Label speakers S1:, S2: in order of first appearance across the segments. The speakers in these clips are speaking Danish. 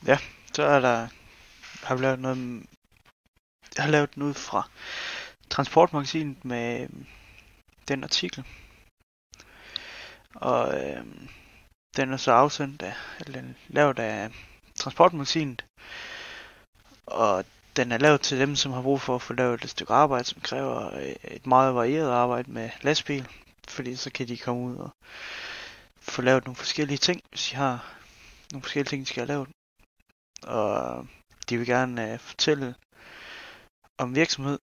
S1: Ja, så er der, har vi lavet noget, jeg har lavet den ud fra Transportmagasinet med den artikel, og den er så afsendt af, eller den er lavet af Transportmagasinet, og den er lavet til dem, som har brug for at få lavet et stykke arbejde, som kræver et meget varieret arbejde med lastbil, fordi så kan de komme ud og få lavet nogle forskellige ting, hvis de har nogle forskellige ting, de skal have lavet. Og de vil gerne fortælle om virksomhed,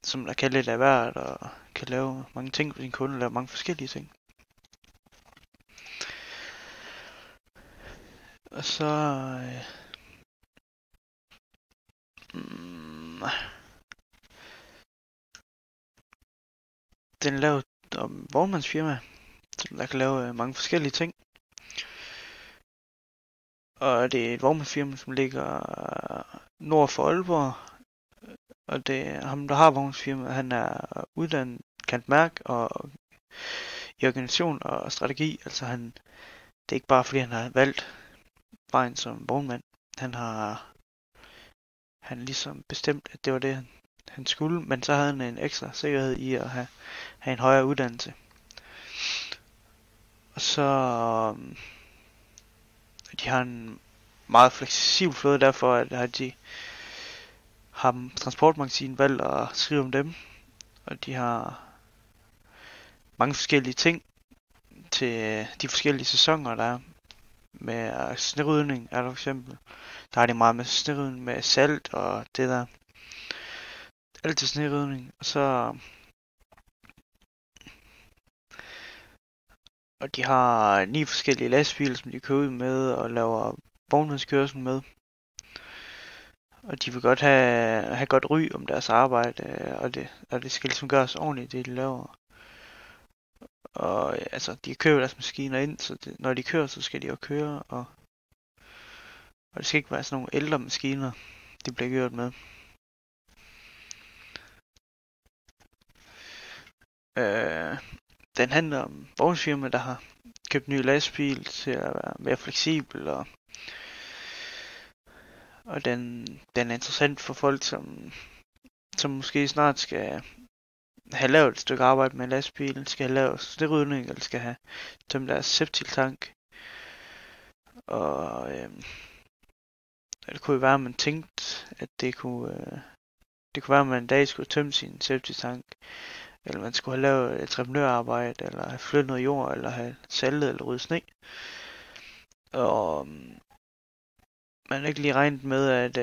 S1: som der kan lidt af hvert, og kan lave mange ting for sin kunde, lave mange forskellige ting. Og så den er lavet om vognmandsfirma, som der kan lave mange forskellige ting. Og det er et vognmandsfirma, som ligger nord for Aalborg. Og det er ham, der har vognmandsfirma, han er uddannet kantmærk og i organisation og strategi. Altså det er ikke bare fordi han har valgt vejen som vognmand. Han ligesom bestemt, at det var det, han skulle, men så havde han en ekstra sikkerhed i at have en højere uddannelse. Og så de har en meget fleksibel flåde, derfor at de har Transportmagasinet valgt at skrive om dem, og de har mange forskellige ting til de forskellige sæsoner, der er. Med snerydning er der for eksempel. Der har de meget med snerydning, med salt og det der. Alt til snerydning. Og de har 9 forskellige lastbiler, som de kører ud med og laver vognmandskørsel med. Og de vil godt have godt ry om deres arbejde, og det skal ligesom gøres ordentligt, det de laver. Og altså, de kører deres maskiner ind, så når de kører, så skal de jo køre, og det skal ikke være sådan nogle ældre maskiner, de bliver gjort med. Den handler om vognfirma, der har købt en ny lastbil til at være mere fleksibel, og den er interessant for folk, som måske snart skal have lavet et stykke arbejde med lastbilen, skal have lavet snerydning, eller skal have tømt deres septiltank. Og det kunne jo være, at man tænkte, at det kunne være, at man en dag skulle tømme sin septiltank, eller man skulle have lavet et entreprenørarbejde, eller have flyttet noget jord, eller have saltet eller ryddet sne. Og man har ikke lige regnet med, at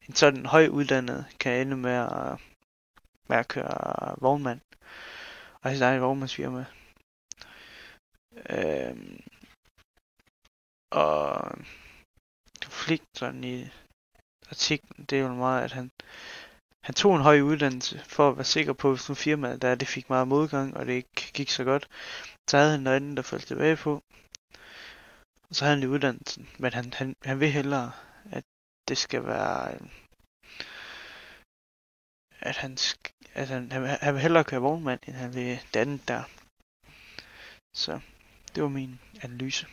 S1: en sådan høj uddannet kan ende med at køre vognmand og have et vognmandsfirma. Og konflikten i artiklen, det er jo meget, at han tog en høj uddannelse for at være sikker på, hvis nu firmaet der det fik meget modgang, og det ikke gik så godt, så havde han noget andet, der faldt tilbage på. Og så havde han i uddannelsen, men han vil hellere, at det skal være, at han vil hellere køre vognmand, end han vil det andet der. Så det var min analyse.